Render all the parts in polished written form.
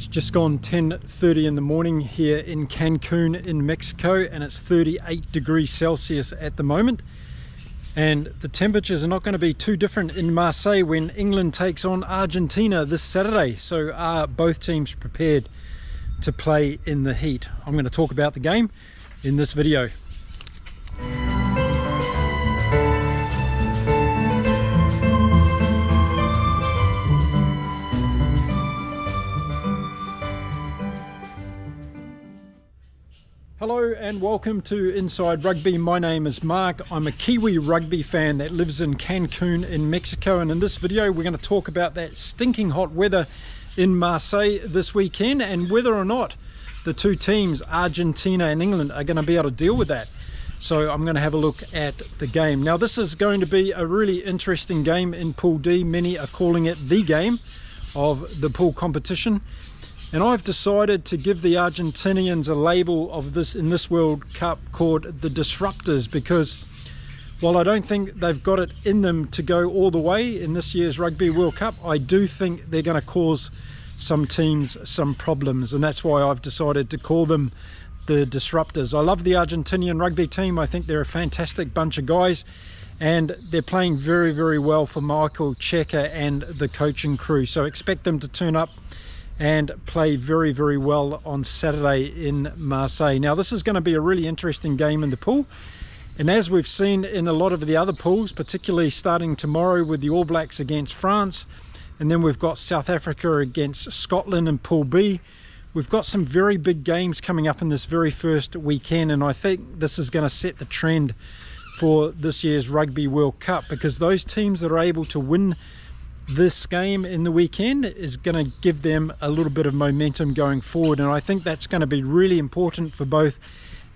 It's just gone 10:30 in the morning here in Cancun in Mexico, and it's 38 degrees Celsius at the moment. And the temperatures are not going to be too different in Marseille when England takes on Argentina this Saturday. So are both teams prepared to play in the heat? I'm going to talk about the game in this video. Hello and welcome to Inside Rugby. My name is Mark. I'm a Kiwi rugby fan that lives in Cancun in Mexico, and in this video we're going to talk about that stinking hot weather in Marseille this weekend and whether or not the two teams, Argentina and England, are going to be able to deal with that. So I'm going to have a look at the game. Now this is going to be a really interesting game in Pool D. Many are calling it the game of the pool competition. And I've decided to give the Argentinians a label of this in this World Cup called the Disruptors, because while I don't think they've got it in them to go all the way in this year's Rugby World Cup, I do think they're going to cause some teams some problems, and that's why I've decided to call them the Disruptors. I love the Argentinian rugby team. I think they're a fantastic bunch of guys, and they're playing very, very well for Michael Cheika and the coaching crew. So expect them to turn up and play very, very well on Saturday in Marseille. Now this is going to be a really interesting game in the pool, and as we've seen in a lot of the other pools, particularly starting tomorrow with the All Blacks against France, and then we've got South Africa against Scotland in Pool B. We've got some very big games coming up in this very first weekend, and I think this is going to set the trend for this year's Rugby World Cup, because those teams that are able to win this game in the weekend is going to give them a little bit of momentum going forward, and I think that's going to be really important for both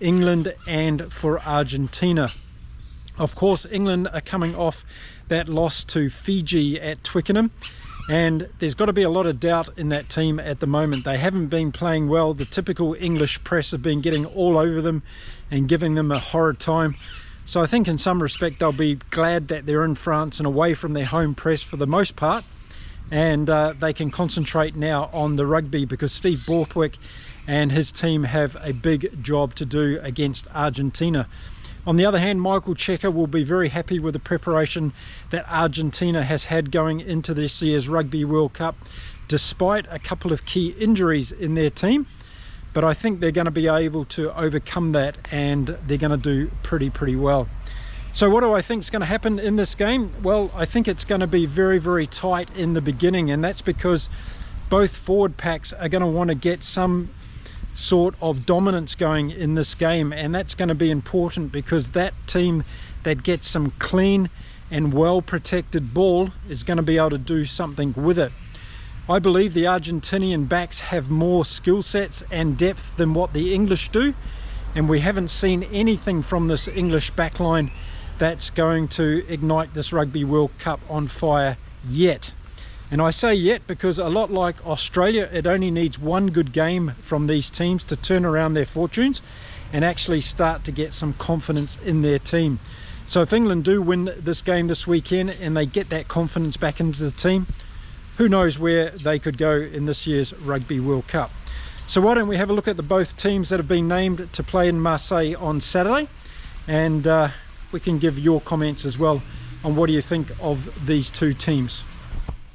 England and for Argentina. Of course, England are coming off that loss to Fiji at Twickenham, and there's got to be a lot of doubt in that team at the moment. They haven't been playing well. The typical English press have been getting all over them and giving them a horrid time. So I think in some respect they'll be glad that they're in France and away from their home press for the most part, and they can concentrate now on the rugby, because Steve Borthwick and his team have a big job to do against Argentina. On the other hand, Michael Cheika will be very happy with the preparation that Argentina has had going into this year's Rugby World Cup, despite a couple of key injuries in their team. But I think they're going to be able to overcome that, and they're going to do pretty well. So what do I think is going to happen in this game? Well, I think it's going to be very, very tight in the beginning, and that's because both forward packs are going to want to get some sort of dominance going in this game, and that's going to be important, because that team that gets some clean and well protected ball is going to be able to do something with it. I believe the Argentinian backs have more skill sets and depth than what the English do, and we haven't seen anything from this English backline that's going to ignite this Rugby World Cup on fire yet. And I say yet because, a lot like Australia, it only needs one good game from these teams to turn around their fortunes and actually start to get some confidence in their team. So if England do win this game this weekend and they get that confidence back into the team, who knows where they could go in this year's Rugby World Cup. So why don't we have a look at the both teams that have been named to play in Marseille on Saturday, and we can give your comments as well on what do you think of these two teams.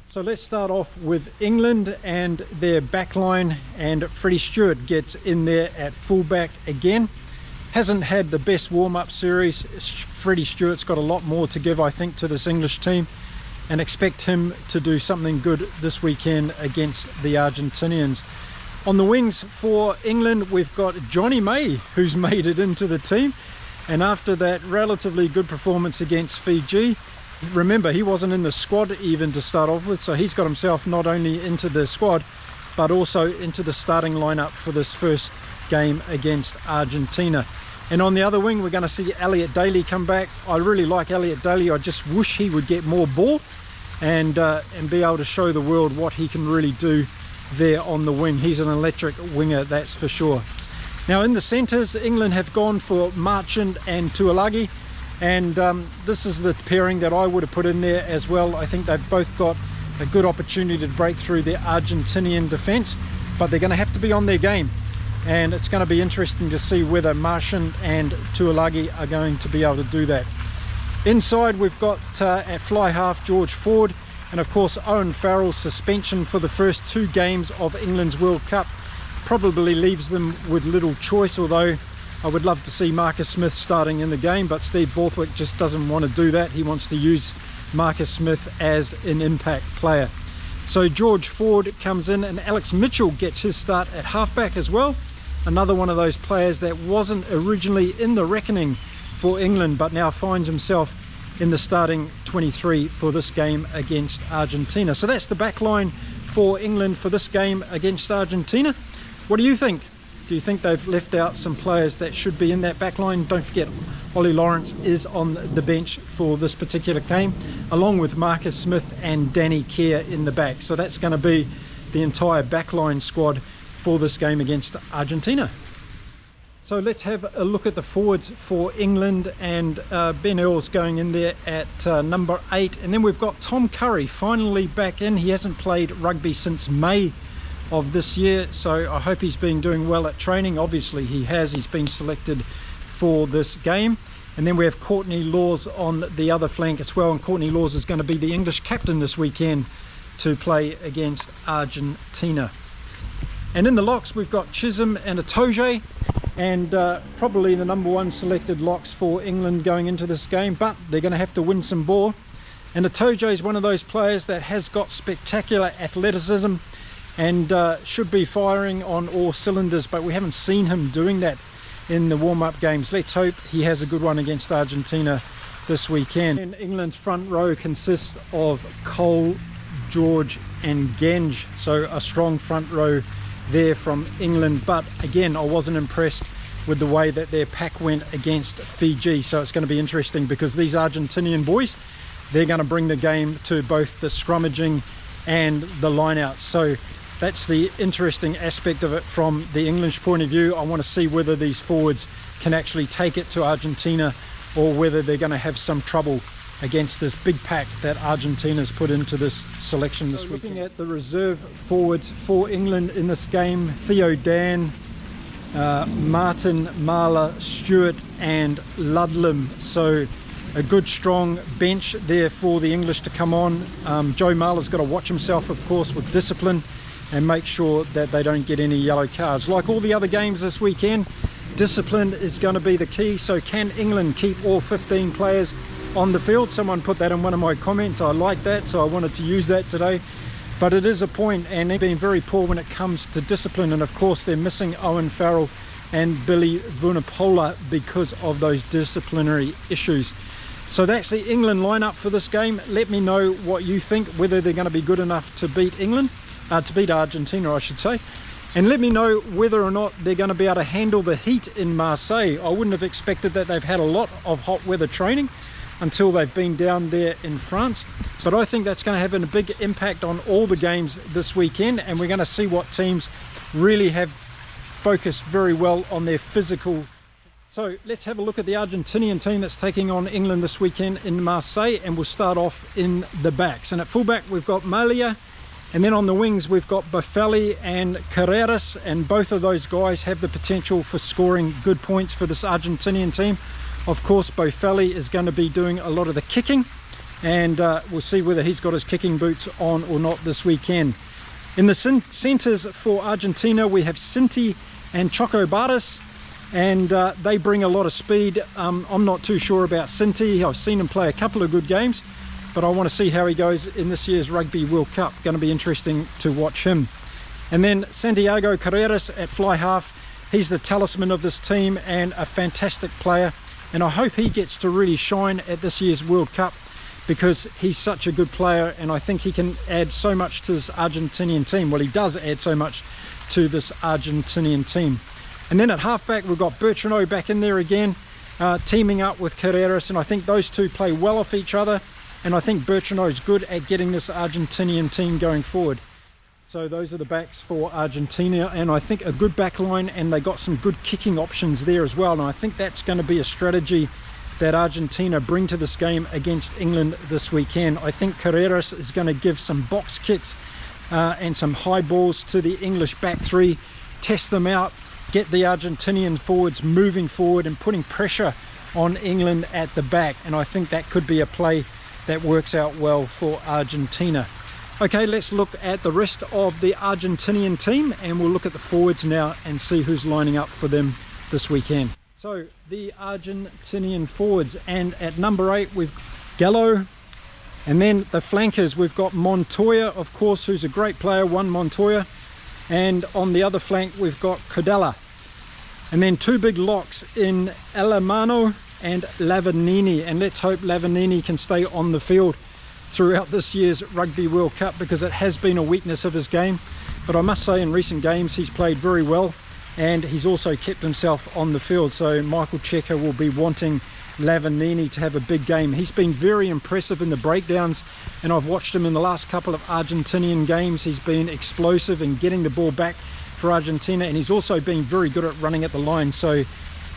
So let's start off with England and their backline, and Freddie Stewart gets in there at fullback again. Hasn't had the best warm-up series. Freddie Stewart's got a lot more to give, I think, to this English team, and expect him to do something good this weekend against the Argentinians. On the wings for England, we've got Johnny May, who's made it into the team, and after that relatively good performance against Fiji, remember he wasn't in the squad even to start off with, so he's got himself not only into the squad but also into the starting lineup for this first game against Argentina. And on the other wing, we're going to see Elliot Daly come back. I really like Elliot Daly. I just wish he would get more ball and be able to show the world what he can really do there on the wing. He's an electric winger, that's for sure. Now in the centres, England have gone for Marchant and Tuilagi, and this is the pairing that I would have put in there as well. I think they've both got a good opportunity to break through the Argentinian defence. but they're going to have to be on their game, and it's going to be interesting to see whether Martian and Tuolagi are going to be able to do that. Inside we've got at fly half George Ford, and of course Owen Farrell's suspension for the first 2 games of England's World Cup probably leaves them with little choice, although I would love to see Marcus Smith starting in the game, but Steve Borthwick just doesn't want to do that. He wants to use Marcus Smith as an impact player. So George Ford comes in, and Alex Mitchell gets his start at halfback as well. Another one of those players that wasn't originally in the reckoning for England, but now finds himself in the starting 23 for this game against Argentina. So that's the back line for England for this game against Argentina. What do you think? Do you think they've left out some players that should be in that back line? Don't forget, Ollie Lawrence is on the bench for this particular game, along with Marcus Smith and Danny Kerr in the back. So that's going to be the entire backline squad for this game against Argentina. So let's have a look at the forwards for England, and Ben Earl's going in there at number 8, and then we've got Tom Curry finally back in. He hasn't played rugby since May of this year, so I hope he's been doing well at training. Obviously he has. He's been selected for this game. And then we have Courtney Laws on the other flank as well, and Courtney Laws is going to be the English captain this weekend to play against Argentina. And in the locks we've got Chisholm and Itoje, and probably the number 1 selected locks for England going into this game, but they're going to have to win some ball. And Itoje is one of those players that has got spectacular athleticism and should be firing on all cylinders, but we haven't seen him doing that in the warm-up games. Let's hope he has a good one against Argentina this weekend. And England's front row consists of Cole, George and Genge, so a strong front row there from England. But again, I wasn't impressed with the way that their pack went against Fiji, so it's going to be interesting because these Argentinian boys, they're going to bring the game to both the scrummaging and the lineouts. So that's the interesting aspect of it from the English point of view. I want to see whether these forwards can actually take it to Argentina, or whether they're going to have some trouble against this big pack that Argentina's put into this selection this weekend. Looking at the reserve forwards for England in this game, Theo Dan, Martin, Marler, Stewart and Ludlam. So a good strong bench there for the English to come on. Joe Marler's got to watch himself, of course, with discipline, and make sure that they don't get any yellow cards. Like all the other games this weekend, discipline is going to be the key. So can England keep all 15 players on the field? Someone put that in one of my comments. I like that, so I wanted to use that today. But it is a point, and they've been very poor when it comes to discipline, and of course they're missing Owen Farrell and Billy Vunipola because of those disciplinary issues. So that's the England lineup for this game. Let me know what you think, whether they're going to be good enough to beat Argentina, I should say. And let me know whether or not they're going to be able to handle the heat in Marseille. I wouldn't have expected that. They've had a lot of hot weather training until they've been down there in France. But I think that's going to have a big impact on all the games this weekend, and we're going to see what teams really have focused very well on their physical. So let's have a look at the Argentinian team that's taking on England this weekend in Marseille, and we'll start off in the backs. And at fullback we've got Malia, and then on the wings we've got Boffelli and Carreras, and both of those guys have the potential for scoring good points for this Argentinian team. Of course, Boffelli is going to be doing a lot of the kicking, and we'll see whether he's got his kicking boots on or not this weekend. In the centres for Argentina we have Cinti and Choco Barras, and they bring a lot of speed. I'm not too sure about Cinti. I've seen him play a couple of good games, but I want to see how he goes in this year's Rugby World Cup. Going to be interesting to watch him. And then Santiago Carreras at fly half. He's the talisman of this team and a fantastic player, and I hope he gets to really shine at this year's World Cup, because he's such a good player, and I think he can add so much to this Argentinian team. Well, he does add so much to this Argentinian team. And then at halfback we've got Bertrand back in there again, teaming up with Carreras, and I think those two play well off each other, and I think Bertrand is good at getting this Argentinian team going forward. So those are the backs for Argentina, and I think a good back line, and they got some good kicking options there as well, and I think that's going to be a strategy that Argentina bring to this game against England this weekend. I think Carreras is going to give some box kicks and some high balls to the English back three, test them out, get the Argentinian forwards moving forward and putting pressure on England at the back. And I think that could be a play that works out well for Argentina. Okay, let's look at the rest of the Argentinian team, and we'll look at the forwards now and see who's lining up for them this weekend. So the Argentinian forwards, and at number 8 we've Gallo, and then the flankers we've got Montoya, of course, who's a great player, Juan Montoya, and on the other flank we've got Codella, and then 2 big locks in Alemano and Lavanini, and let's hope Lavanini can stay on the field throughout this year's Rugby World Cup, because it has been a weakness of his game. But I must say in recent games he's played very well, and he's also kept himself on the field, so Michael Cheika will be wanting Lavanini to have a big game. He's been very impressive in the breakdowns, and I've watched him in the last couple of Argentinian games. He's been explosive in getting the ball back for Argentina, and he's also been very good at running at the line, so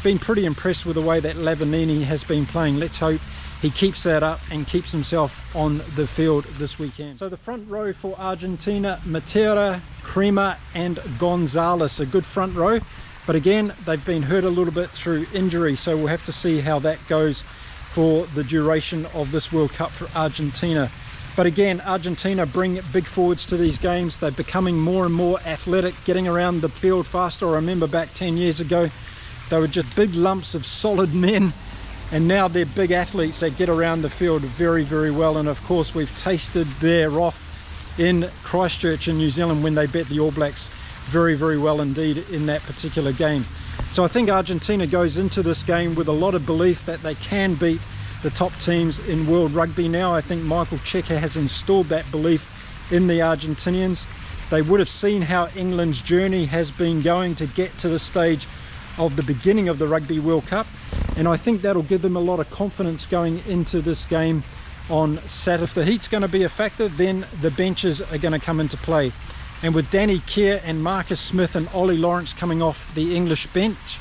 been pretty impressed with the way that Lavanini has been playing. Let's hope he keeps that up and keeps himself on the field this weekend. So the front row for Argentina, Matera, Crema and Gonzalez, a good front row, but again they've been hurt a little bit through injury, so we'll have to see how that goes for the duration of this World Cup for Argentina. But again, Argentina bring big forwards to these games. They're becoming more and more athletic, getting around the field faster. I remember back 10 years ago they were just big lumps of solid men, and now they're big athletes that get around the field very, very well. And of course we've tasted their wrath in Christchurch in New Zealand when they beat the All Blacks very, very well indeed in that particular game. So I think Argentina goes into this game with a lot of belief that they can beat the top teams in world rugby now. I think Michael Cheika has installed that belief in the Argentinians. They would have seen how England's journey has been going to get to the stage of the beginning of the Rugby World Cup, and I think that'll give them a lot of confidence going into this game on Saturday. If the heat's going to be a factor, then the benches are going to come into play, and with Danny Kerr and Marcus Smith and Ollie Lawrence coming off the English bench,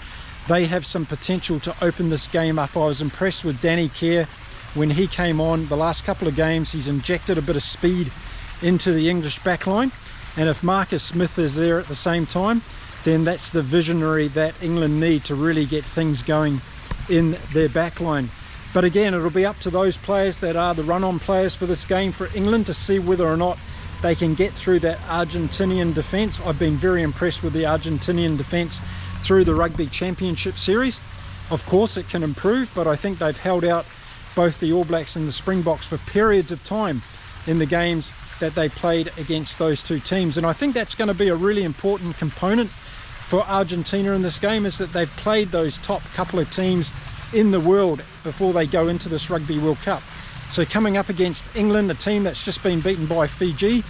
they have some potential to open this game up. I was impressed with Danny Kerr when he came on the last couple of games. He's injected a bit of speed into the English backline, and if Marcus Smith is there at the same time, then that's the visionary that England need to really get things going in their backline. But again, it'll be up to those players that are the run-on players for this game for England to see whether or not they can get through that Argentinian defence. I've been very impressed with the Argentinian defence through the Rugby Championship series. Of course it can improve, but I think they've held out both the All Blacks and the Springboks for periods of time in the games that they played against those two teams. And I think that's going to be a really important component for Argentina in this game, is that they've played those top couple of teams in the world before they go into this Rugby World Cup. So coming up against England, a team that's just been beaten by Fiji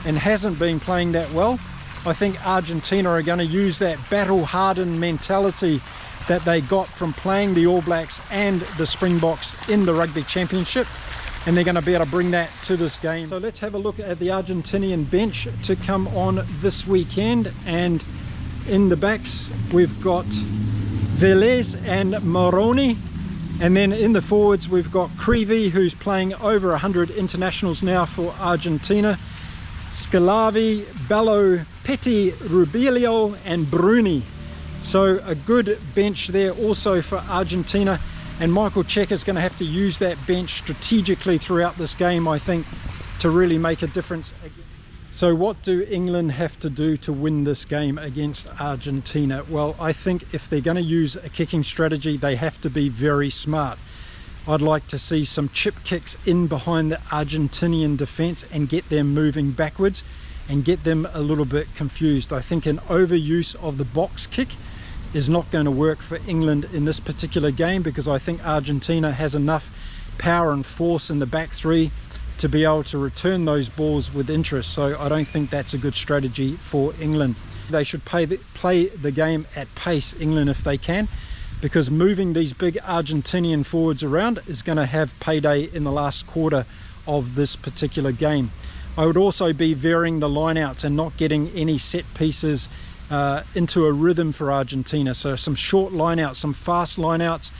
and hasn't been playing that well, I think Argentina are going to use that battle-hardened mentality that they got from playing the All Blacks and the Springboks in the Rugby Championship, and they're going to be able to bring that to this game. So let's have a look at the Argentinian bench to come on this weekend, and in the backs we've got Velez and Moroni, and then in the forwards we've got Creevy, who's playing over 100 internationals now for Argentina, Scalavi, Bello, Petty, Rubilio and Bruni. So a good bench there also for Argentina, and Michael Cheika is going to have to use that bench strategically throughout this game, I think, to really make a difference. So what do England have to do to win this game against Argentina? Well, I think if they're going to use a kicking strategy, they have to be very smart. I'd like to see some chip kicks in behind the Argentinian defence and get them moving backwards and get them a little bit confused. I think an overuse of the box kick is not going to work for England in this particular game, because I think Argentina has enough power and force in the back three to be able to return those balls with interest. So I don't think that's a good strategy for England. They should play the game at pace, England, if they can, because moving these big Argentinian forwards around is going to have payday in the last quarter of this particular game. I would also be varying the lineouts and not getting any set pieces into a rhythm for Argentina. So some short lineouts, some fast lineouts.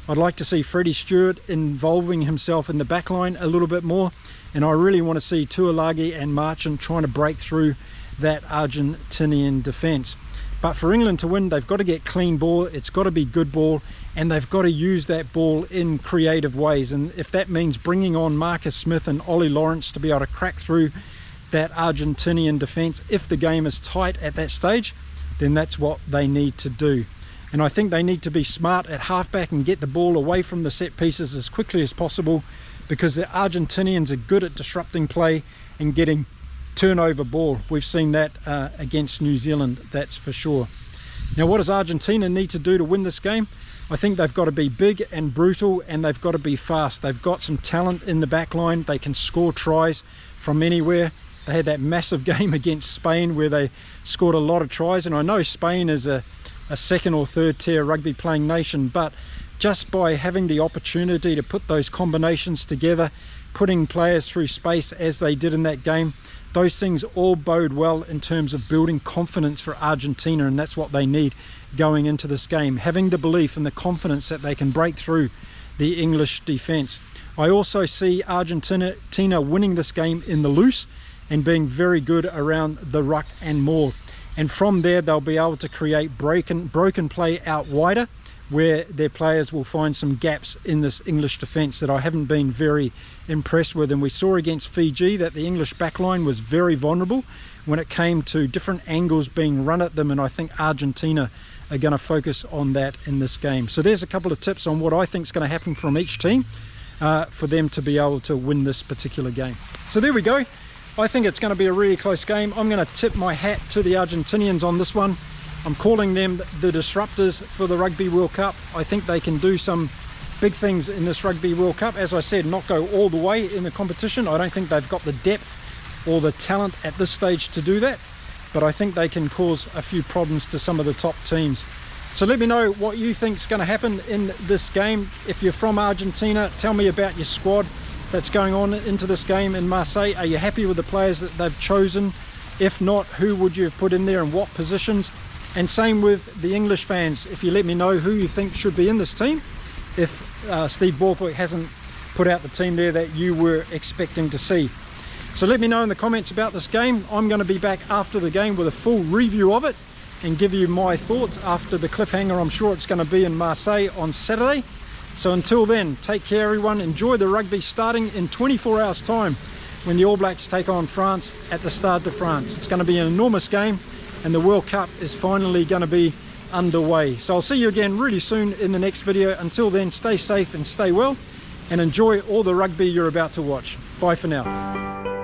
I'd like to see Freddie Stewart involving himself in the back line a little bit more, and I really want to see Tuilagi and Marchant trying to break through that Argentinian defence. But for England to win, they've got to get clean ball, it's got to be good ball, and they've got to use that ball in creative ways. And if that means bringing on Marcus Smith and Ollie Lawrence to be able to crack through that Argentinian defence, if the game is tight at that stage, then that's what they need to do. And I think they need to be smart at halfback and get the ball away from the set pieces as quickly as possible, because the Argentinians are good at disrupting play and getting turnover ball. We've seen that against New Zealand, that's for sure. Now, what does Argentina need to do to win this game? I think they've got to be big and brutal, and they've got to be fast. They've got some talent in the back line. They can score tries from anywhere. They had that massive game against Spain where they scored a lot of tries, and I know Spain is a second or third tier rugby playing nation, but just by having the opportunity to put those combinations together, putting players through space as they did in that game, those things all bode well in terms of building confidence for Argentina, and that's what they need going into this game, having the belief and the confidence that they can break through the English defence. I also see Argentina winning this game in the loose and being very good around the ruck and maul, and from there they'll be able to create broken play out wider, where their players will find some gaps in this English defence that I haven't been very impressed with. And we saw against Fiji that the English backline was very vulnerable when it came to different angles being run at them, and I think Argentina are going to focus on that in this game. So there's a couple of tips on what I think is going to happen from each team for them to be able to win this particular game. So there we go. I think it's going to be a really close game. I'm going to tip my hat to the Argentinians on this one. I'm calling them the disruptors for the Rugby World Cup. I think they can do some big things in this Rugby World Cup. As I said, not go all the way in the competition. I don't think they've got the depth or the talent at this stage to do that, but I think they can cause a few problems to some of the top teams. So let me know what you think is going to happen in this game. If you're from Argentina, tell me about your squad that's going on into this game in Marseille. Are you happy with the players that they've chosen? If not, who would you have put in there and what positions? And same with the English fans, if you let me know who you think should be in this team, if Steve Borthwick hasn't put out the team there that you were expecting to see. So let me know in the comments about this game. I'm going to be back after the game with a full review of it and give you my thoughts after the cliffhanger I'm sure it's going to be in Marseille on Saturday. So until then, take care everyone, enjoy the rugby starting in 24 hours time when the All Blacks take on France at the Stade de France. It's going to be an enormous game, and the World Cup is finally going to be underway. So I'll see you again really soon in the next video. Until then, stay safe and stay well, and enjoy all the rugby you're about to watch. Bye for now.